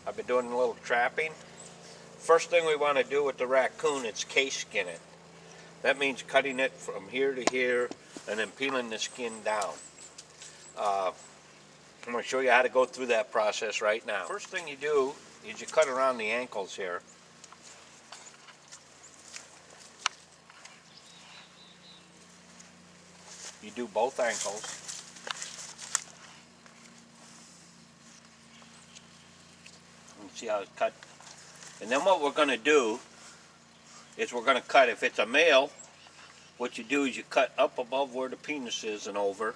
I've been doing a little trapping. First thing we want to do with the raccoon is case skin it. That means cutting it from here to here and then peeling the skin down. I'm going to show you how to go through that process right now. First thing you do is you cut around the ankles here. You do both ankles. You see how it's cut? And then what we're going to do is we're going to cut, if it's a male, what you do is you cut up above where the penis is and over.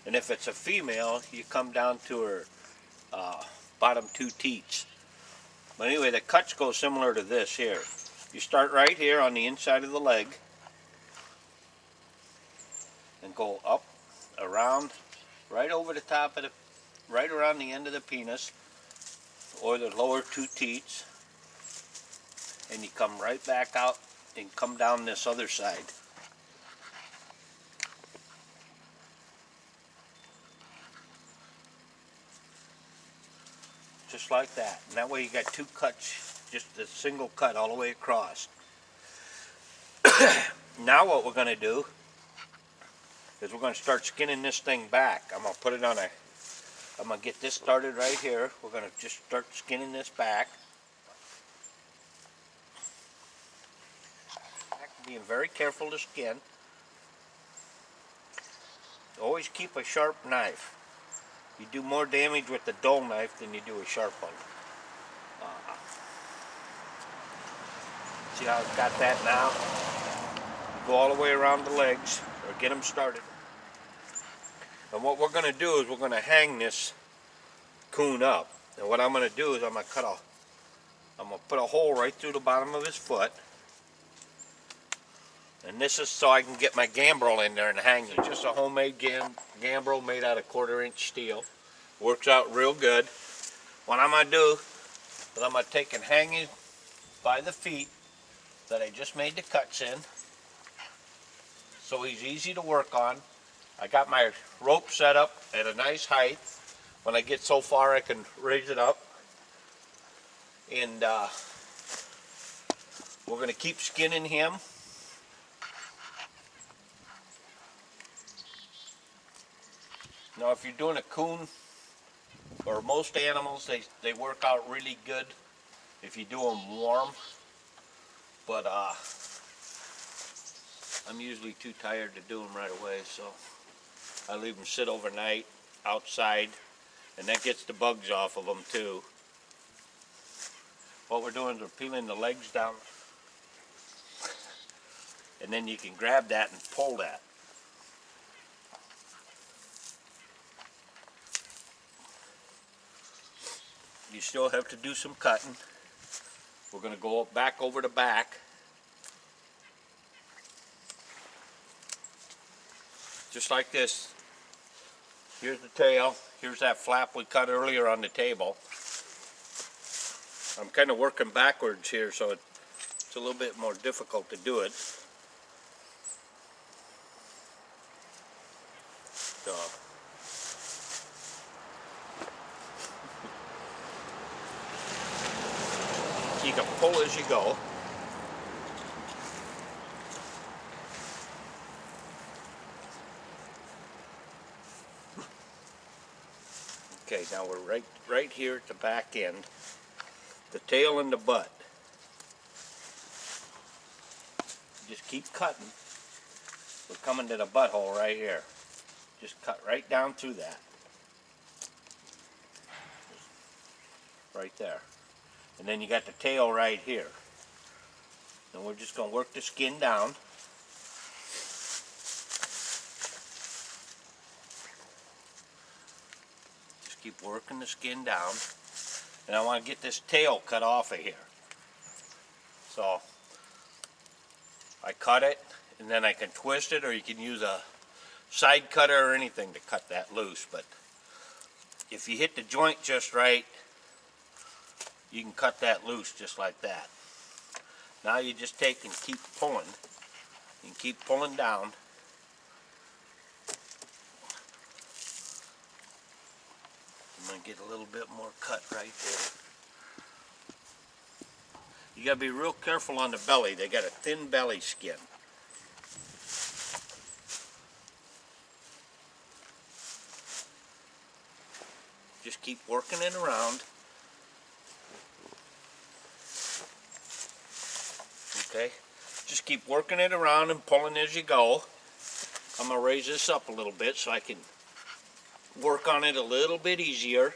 And if it's a female, you come down to her bottom two teats. But anyway, the cuts go similar to this here. You start right here on the inside of the leg and go up, around, right over the top of the, right around the end of the penis or the lower two teats, and you come right back out and come down this other side. Just like that. And that way you got two cuts, just a single cut all the way across. Now what we're going to do is we're going to start skinning this thing back. I'm going to put it on I'm going to get this started right here. We're going to just start skinning this back. Being very careful to skin. Always keep a sharp knife. You do more damage with the dull knife than you do a sharp one. See how I've got that now? You go all the way around the legs, or get them started. And what we're going to do is we're going to hang this coon up. And what I'm going to do is I'm going to put a hole right through the bottom of his foot. And this is so I can get my gambrel in there and hang it. Just a homemade gambrel made out of 1/4-inch steel. Works out real good. What I'm going to do is I'm going to take and hang it by the feet that I just made the cuts in. So he's easy to work on. I got my rope set up at a nice height. When I get so far I can raise it up. And we're going to keep skinning him. Now if you're doing a coon, or most animals, they work out really good if you do them warm. But I'm usually too tired to do them right away, so I leave them sit overnight outside, and that gets the bugs off of them too. What we're doing is we're peeling the legs down, and then you can grab that and pull that. You still have to do some cutting. We're going to go back over the back. Just like this. Here's the tail. Here's that flap we cut earlier on the table. I'm kind of working backwards here, so it's a little bit more difficult to do it. So, you can pull as you go. Okay, now we're right here at the back end, the tail and the butt. Just keep cutting. We're coming to the butthole right here. Just cut right down through that. Right there. And then you got the tail right here. And we're just going to work the skin down. Just keep working the skin down. And I want to get this tail cut off of here. So I cut it, and then I can twist it, or you can use a side cutter or anything to cut that loose. But if you hit the joint just right, you can cut that loose just like that. Now you just take and keep pulling. You can keep pulling down. I'm going to get a little bit more cut right there. You gotta be real careful on the belly. They got a thin belly skin. Just keep working it around. Okay, just keep working it around and pulling as you go. I'm gonna raise this up a little bit so I can work on it a little bit easier.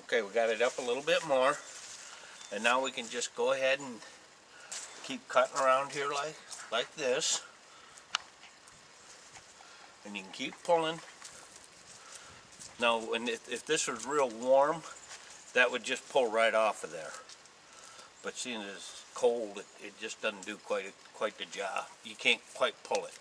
Okay, we got it up a little bit more, and now we can just go ahead and keep cutting around here like this, and you can keep pulling. Now, if this was real warm, that would just pull right off of there. But seeing as it's cold, it just doesn't do quite the job. You can't quite pull it.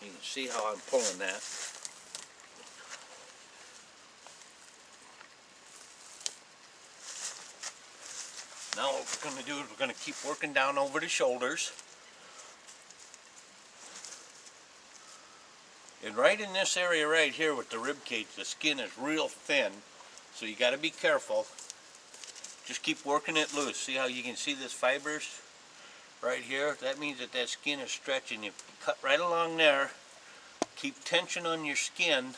You can see how I'm pulling that. Now what we're going to do is we're going to keep working down over the shoulders. And right in this area right here with the rib cage, the skin is real thin, so you got to be careful. Just keep working it loose. See how you can see this fibers right here? That means that skin is stretching. You cut right along there. Keep tension on your skin.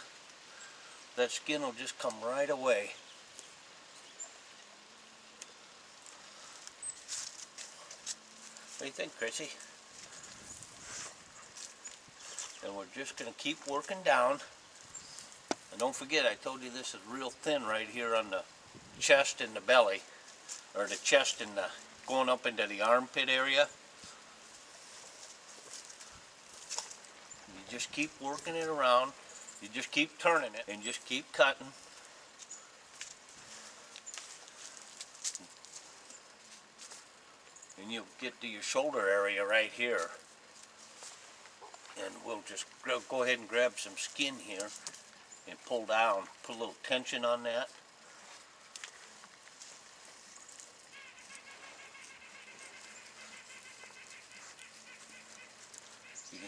That skin will just come right away. What do you think, Chrissy? And we're just going to keep working down. And don't forget, I told you this is real thin right here on the chest and the belly, or the chest and the going up into the armpit area. You just keep working it around. You just keep turning it and just keep cutting. And you'll get to your shoulder area right here. And we'll just go ahead and grab some skin here and pull down. Put a little tension on that. You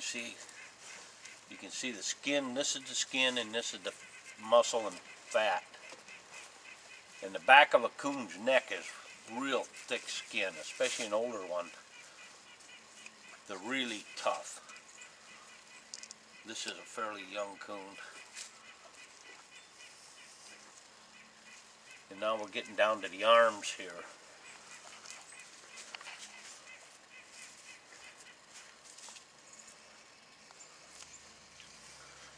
can see the skin. This is the skin and this is the muscle and fat. And the back of a coon's neck is real thick skin, especially an older one. They're really tough. This is a fairly young coon. And now we're getting down to the arms here.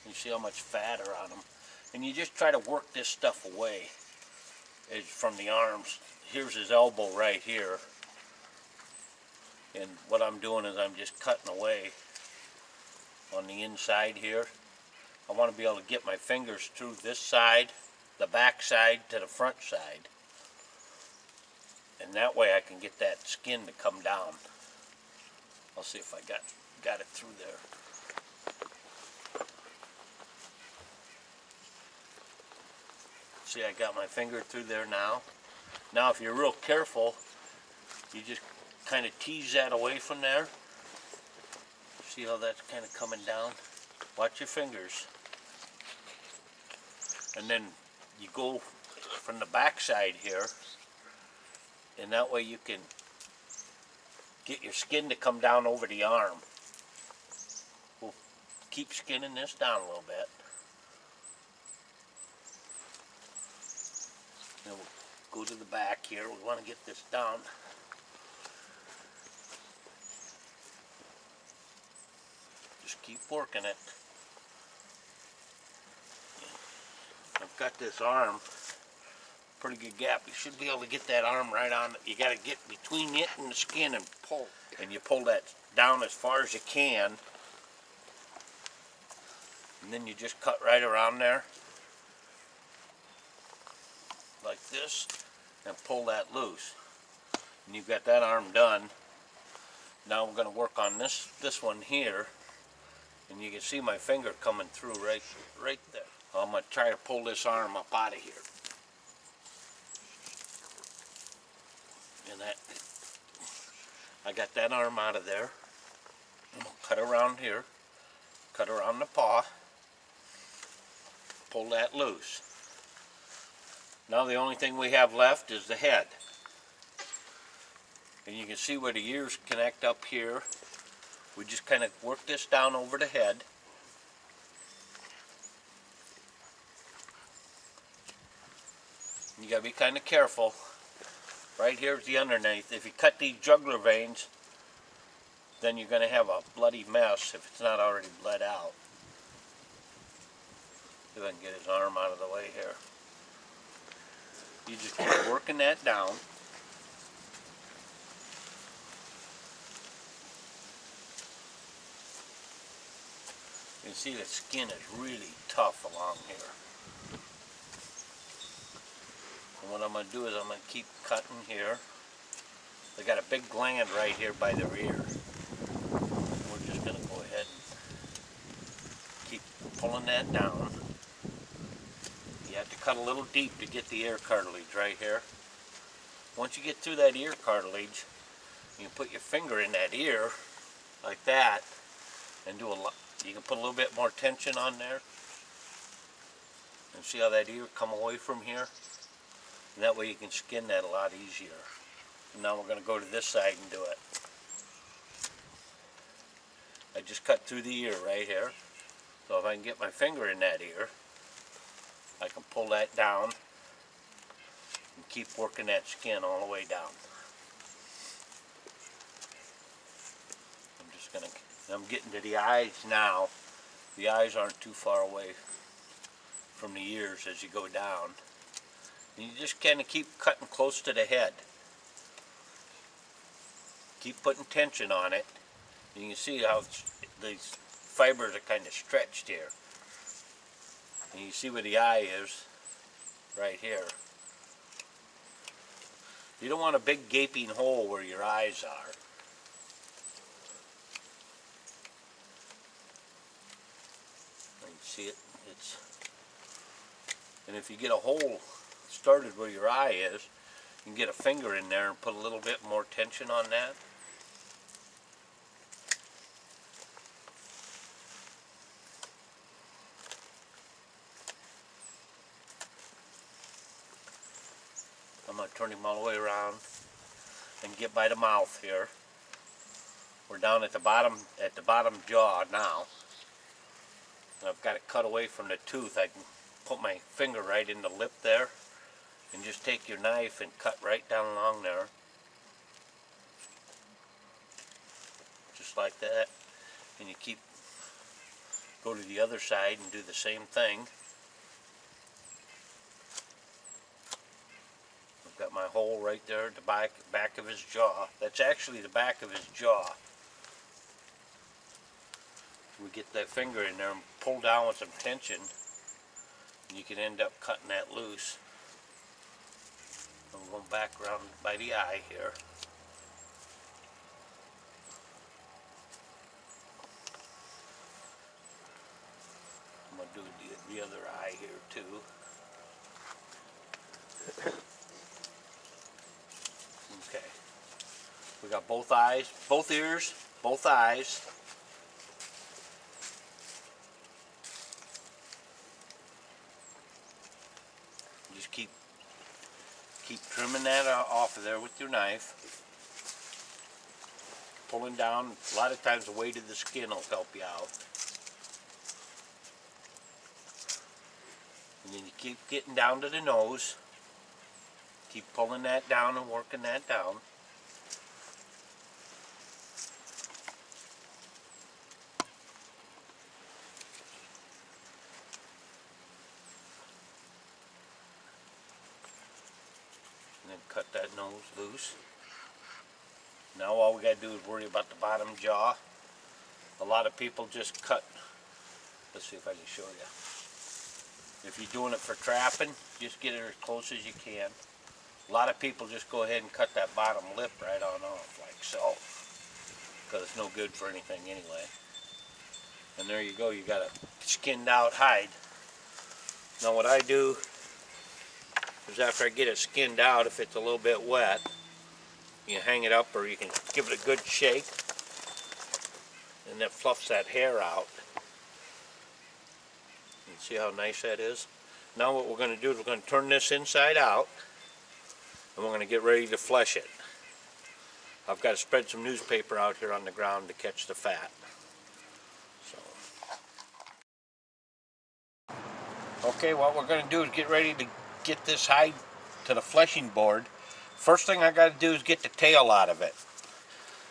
You see how much fat are on them. And you just try to work this stuff away from the arms. Here's his elbow right here. And what I'm doing is I'm just cutting away on the inside here. I want to be able to get my fingers through this side, the back side to the front side. And that way I can get that skin to come down. I'll see if I got it through there. See, I got my finger through there now. Now if you're real careful, you just kind of tease that away from there. See how that's kind of coming down? Watch your fingers. And then you go from the back side here, and that way you can get your skin to come down over the arm. We'll keep skinning this down a little bit. Then we'll go to the back here. We want to get this down. Just keep working it. I've got this arm, pretty good gap. You should be able to get that arm right on. You got to get between it and the skin and pull. And you pull that down as far as you can. And then you just cut right around there. Like this, and pull that loose. And you've got that arm done. Now we're going to work on this one here. And you can see my finger coming through right there. I'm going to try to pull this arm up out of here. And that, I got that arm out of there. I'm going to cut around here, cut around the paw, pull that loose. Now the only thing we have left is the head. And you can see where the ears connect up here. We just kind of work this down over the head. You got to be kind of careful. Right here's the underneath. If you cut these jugular veins, then you're going to have a bloody mess if it's not already bled out. See if I can get his arm out of the way here. You just keep working that down. You can see the skin is really tough along here. And what I'm going to do is I'm going to keep cutting here. They got a big gland right here by their ear. We're just going to go ahead and keep pulling that down. You have to cut a little deep to get the ear cartilage right here. Once you get through that ear cartilage, you can put your finger in that ear like that and do a lot. You can put a little bit more tension on there and see how that ear come away from here. And that way you can skin that a lot easier. And now we're going to go to this side and do it. I just cut through the ear right here. So if I can get my finger in that ear, I can pull that down and keep working that skin all the way down. I'm getting to the eyes now. The eyes aren't too far away from the ears as you go down. And you just kind of keep cutting close to the head. Keep putting tension on it. You can see how these fibers are kind of stretched here. And you see where the eye is, right here. You don't want a big gaping hole where your eyes are. See it? And if you get a hole started where your eye is, you can get a finger in there and put a little bit more tension on that. I'm going to turn him all the way around and get by the mouth here. We're down at the bottom jaw now. And I've got it cut away from the tooth. I can put my finger right in the lip there and just take your knife and cut right down along there. Just like that. And you go to the other side and do the same thing. I've got my hole right there at the back of his jaw. That's actually the back of his jaw. We get that finger in there and pull down with some tension, and you can end up cutting that loose. I'm going back around by the eye here. I'm going to do the other eye here too. Okay. We got both eyes, both ears, both eyes. Just keep trimming that off of there with your knife. Pulling down. A lot of times the weight of the skin will help you out. And then you keep getting down to the nose. Keep pulling that down and working that down. And then cut that nose loose. Now all we got to do is worry about the bottom jaw. A lot of people just cut. Let's see if I can show you. If you're doing it for trapping, just get it as close as you can. A lot of people just go ahead and cut that bottom lip right on off, like so. Because it's no good for anything anyway. And there you go, you got a skinned out hide. Now what I do is after I get it skinned out, if it's a little bit wet, you can hang it up or you can give it a good shake, and that fluffs that hair out. You see how nice that is? Now what we're going to do is we're going to turn this inside out, and we're going to get ready to flesh it. I've got to spread some newspaper out here on the ground to catch the fat. Okay, what we're going to do is get ready to get this hide to the fleshing board. First thing I got to do is get the tail out of it.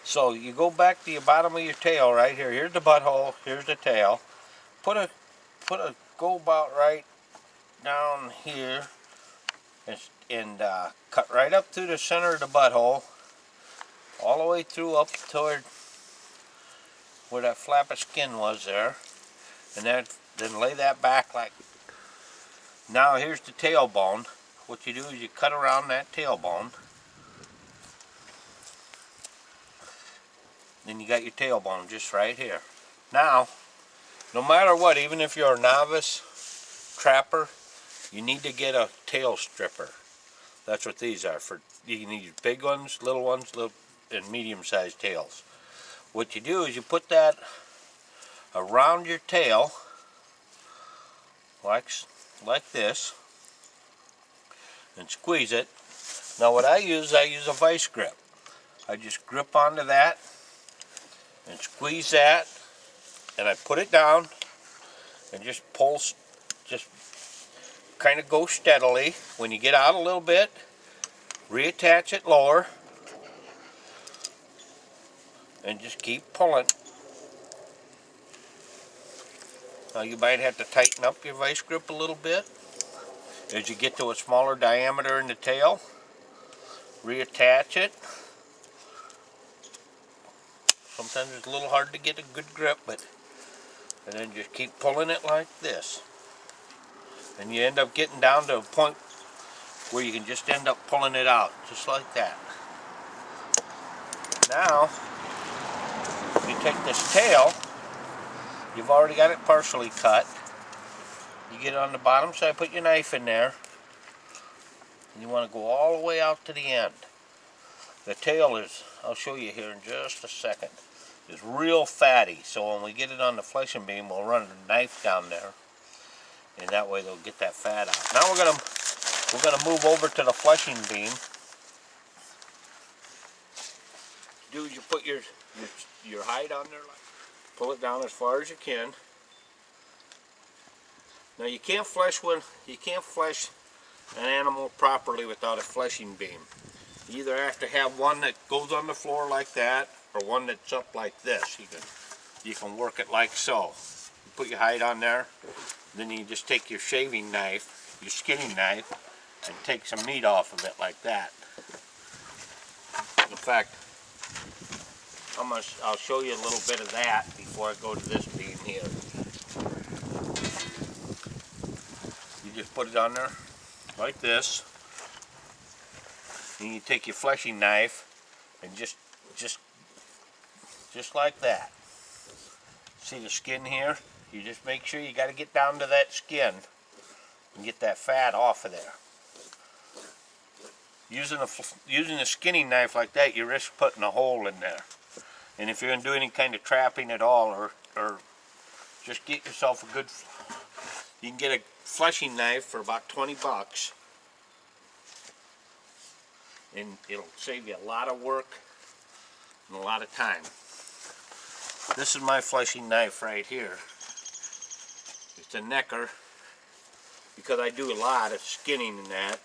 So you go back to the bottom of your tail right here. Here's the butthole, here's the tail. Go about right down here and cut right up through the center of the butthole, all the way through up toward where that flap of skin was there, and then lay that back like. Now here's the tailbone. What you do is you cut around that tailbone. Then you got your tailbone just right here. Now, no matter what, even if you're a novice trapper, you need to get a tail stripper. That's what these are for. You can use big ones, little, and medium-sized tails. What you do is you put that around your tail, like this, and squeeze it. Now what I use a vice grip. I just grip onto that and squeeze that, and I put it down and just pull, just kind of go steadily. When you get out a little bit, reattach it lower and just keep pulling. Now you might have to tighten up your vice grip a little bit as you get to a smaller diameter in the tail. Reattach it. Sometimes it's a little hard to get a good grip, and then just keep pulling it like this. And you end up getting down to a point where you can just end up pulling it out, just like that. Now, you take this tail. You've already got it partially cut. You get it on the bottom side, put your knife in there, and you want to go all the way out to the end. The tail is, I'll show you here in just a second, is real fatty, so when we get it on the fleshing beam, we'll run a knife down there, and that way they'll get that fat out. Now we're gonna move over to the fleshing beam. Do is you put your hide on there, pull it down as far as you can. Now you can't flesh an animal properly without a fleshing beam. You either have to have one that goes on the floor like that, or one that's up like this. You can work it like so. You put your hide on there, then you just take your shaving knife, your skinning knife, and take some meat off of it like that. In fact, I'll show you a little bit of that before I go to this beam here. You just put it on there like this. And you take your fleshing knife and just like that. See the skin here? You just make sure you got to get down to that skin and get that fat off of there. Using a skinning knife like that, you risk putting a hole in there. And if you're going to do any kind of trapping at all, or just get yourself a good, you can get a fleshing knife for about 20 bucks. And it'll save you a lot of work and a lot of time. This is my fleshing knife right here. It's a necker, because I do a lot of skinning in that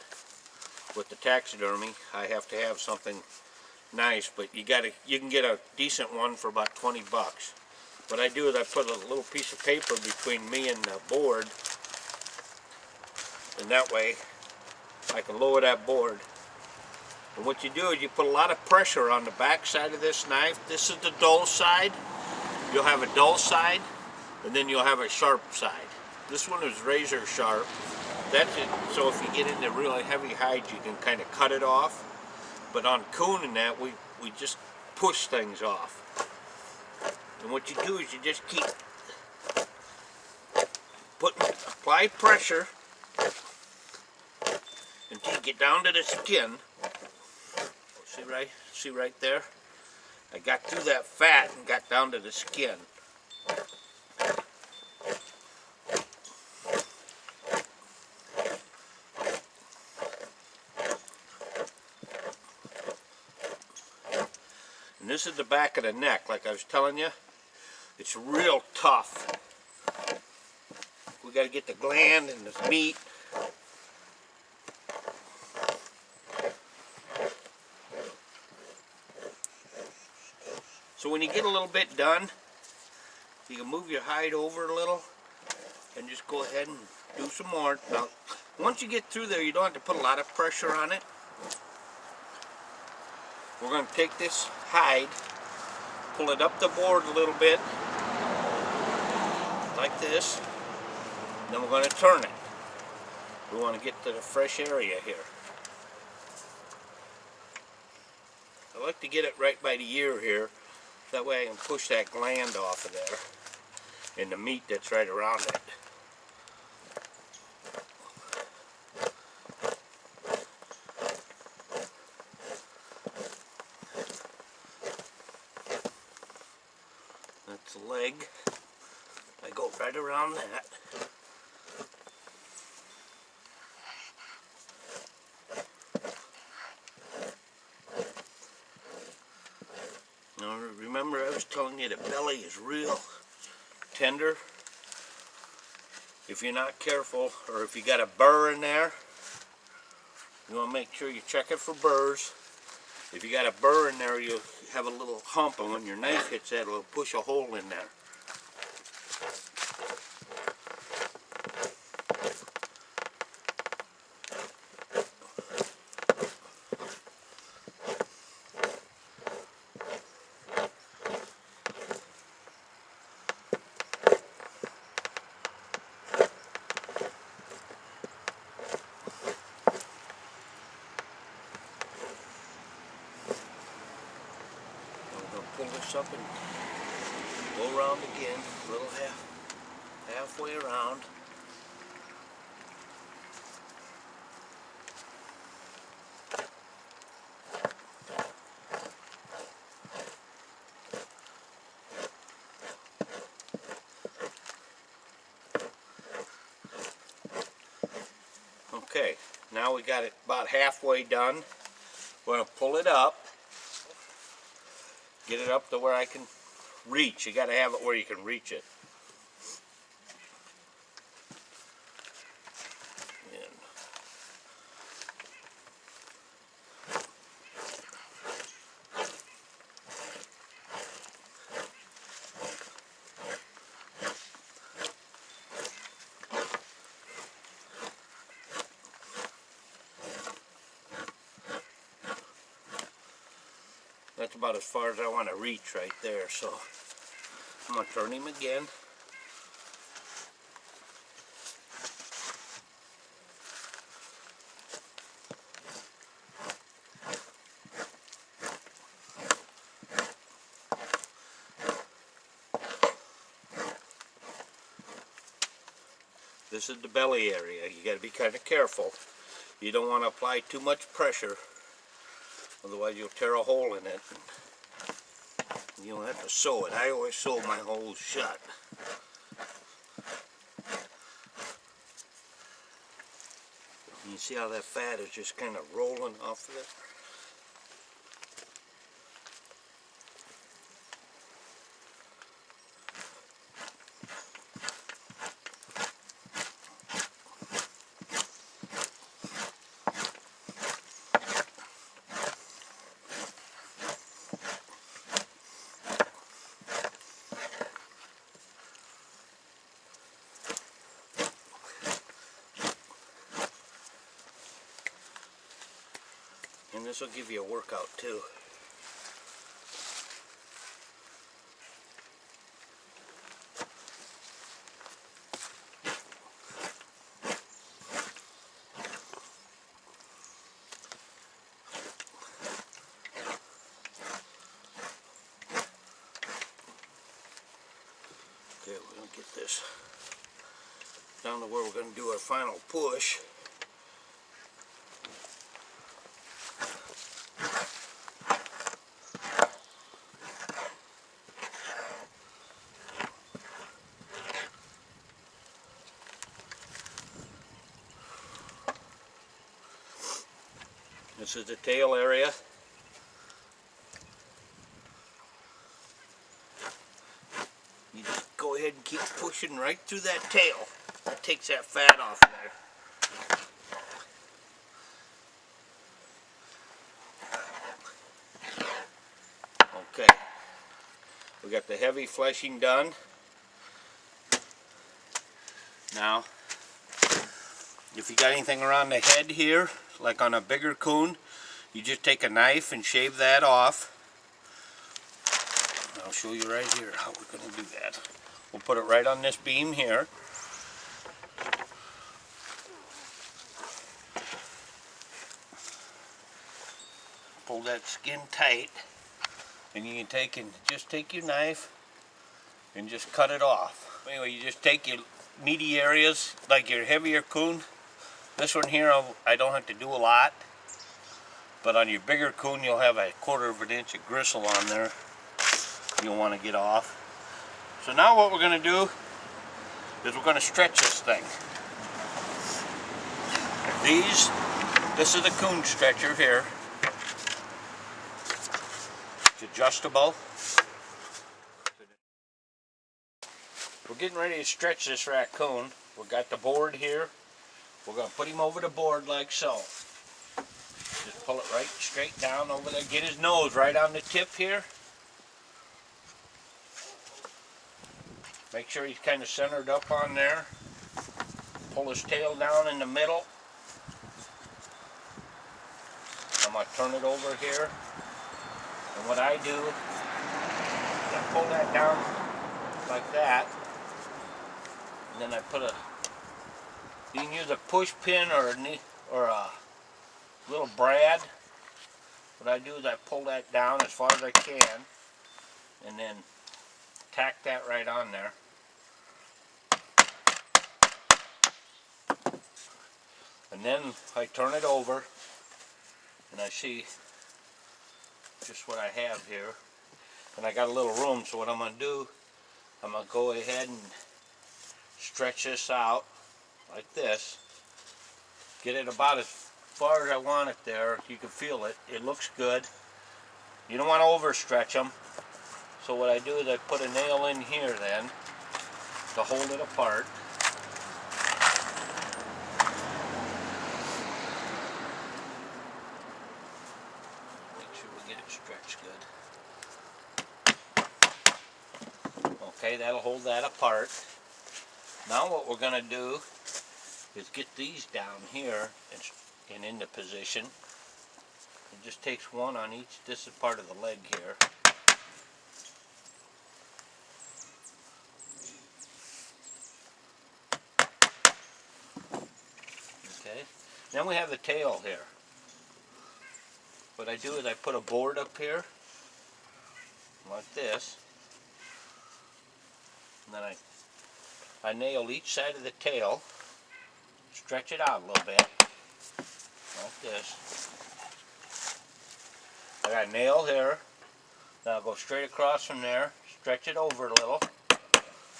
with the taxidermy. I have to have something nice, but you can get a decent one for about 20 bucks. What I do is I put a little piece of paper between me and the board, and that way I can lower that board. And what you do is you put a lot of pressure on the back side of this knife. This is the dull side. You'll have a dull side, and then you'll have a sharp side. This one is razor sharp. That's it. So if you get into really heavy hides, you can kind of cut it off. But on coon and that, we just push things off. And what you do is you just keep apply pressure until you get down to the skin. See right there? I got through that fat and got down to the skin. And this is the back of the neck, like I was telling you. It's real tough. We got to get the gland and the meat. So when you get a little bit done, you can move your hide over a little and just go ahead and do some more. Now, once you get through there, you don't have to put a lot of pressure on it. We're going to take this hide, pull it up the board a little bit, like this, and then we're going to turn it. We want to get to the fresh area here. I like to get it right by the ear here, that way I can push that gland off of there and the meat that's right around it. That's the leg. I go right around that. Now remember, I was telling you the belly is real tender. If you're not careful, or if you got a burr in there, you want to make sure you check it for burrs. If you got a burr in there, you'll have a little hump, and when your knife hits that, it'll push a hole in there. Pull this up and go around again, a little halfway around. Okay, now we got it about halfway done. We're going to pull it up. Get it up to where I can reach. You got to have it where you can reach it. And that's about as far as I want to reach right there, so I'm going to turn him again. This is the belly area. You got to be kind of careful. You don't want to apply too much pressure. Otherwise you'll tear a hole in it. You'll have to sew it. I always sew my holes shut. You see how that fat is just kind of rolling off of it? And this will give you a workout too. Okay, we're going to get this down to where we're going to do our final push. This is the tail area. You just go ahead and keep pushing right through that tail. That takes that fat off there. Okay, we got the heavy fleshing done. Now, if you got anything around the head here, like on a bigger coon, you just take a knife and shave that off. I'll show you right here how we're going to do that. We'll put it right on this beam here. Pull that skin tight, and you can just take your knife and just cut it off. Anyway, you just take your meaty areas, like your heavier coon. This one here, I don't have to do a lot, but on your bigger coon, you'll have a 1/4 of an inch of gristle on there you'll want to get off. So now what we're going to do is we're going to stretch this thing. This is the coon stretcher here. It's adjustable. We're getting ready to stretch this raccoon. We've got the board here. We're going to put him over the board like so. Just pull it right straight down over there. Get his nose right on the tip here. Make sure he's kind of centered up on there. Pull his tail down in the middle. I'm going to turn it over here. And what I do is I pull that down like that. And then I put you can use a push pin or a little brad. What I do is I pull that down as far as I can and then tack that right on there. And then I turn it over and I see just what I have here. And I got a little room, so what I'm going to do, I'm going to go ahead and stretch this out like this. Get it about as far as I want it there. You can feel it. It looks good. You don't want to overstretch them. So what I do is I put a nail in here then to hold it apart. Make sure we get it stretched good. Okay, that'll hold that apart. Now what we're going to do is get these down here and into position. It just takes one on each. This is part of the leg here. Okay. Then we have the tail here. What I do is I put a board up here like this. And then I nail each side of the tail, stretch it out a little bit, like this. I got a nail here, then I'll go straight across from there, stretch it over a little,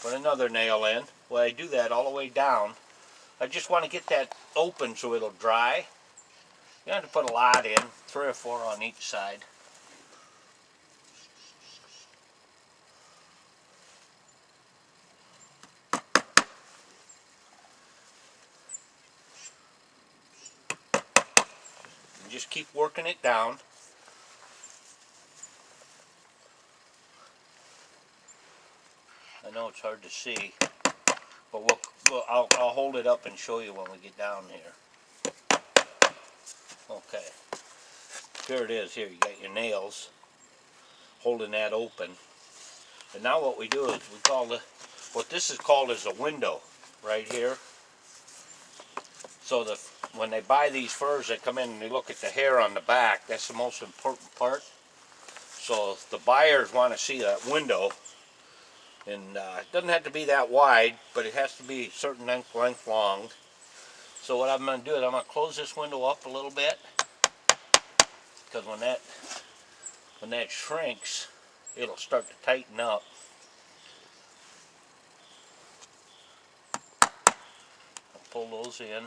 put another nail in. Well, I do that all the way down. I just want to get that open so it'll dry. You don't have to put a lot in, 3 or 4 on each side. Just keep working it down. I know it's hard to see, but I'll hold it up and show you when we get down here. Okay, here it is. Here you got your nails holding that open. And now what we do is we call what this is called is a window right here. So when they buy these furs, they come in and they look at the hair on the back. That's the most important part. So if the buyers want to see that window, And it doesn't have to be that wide, but it has to be a certain length long. So what I'm going to do is I'm going to close this window up a little bit, because when that shrinks, it'll start to tighten up. I'll pull those in.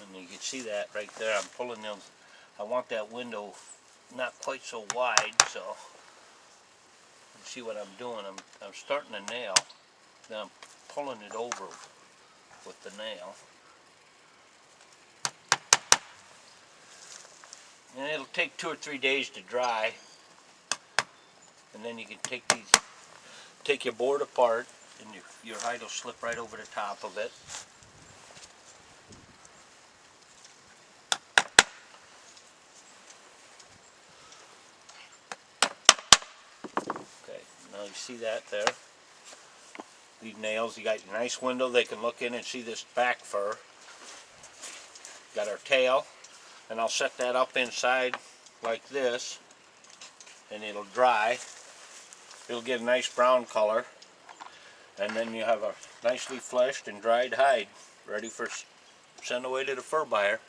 And you can see that right there. I'm pulling them. I want that window not quite so wide, so you see what I'm doing. I'm starting a nail, then I'm pulling it over with the nail. And it'll take 2 or 3 days to dry. And then you can take your board apart, and your hide will slip right over the top of it. Okay, now you see that there. These nails, you got your nice window, they can look in and see this back fur. Got our tail, and I'll set that up inside like this, and it'll dry. It'll get a nice brown color, and then you have a nicely fleshed and dried hide ready for send away to the fur buyer.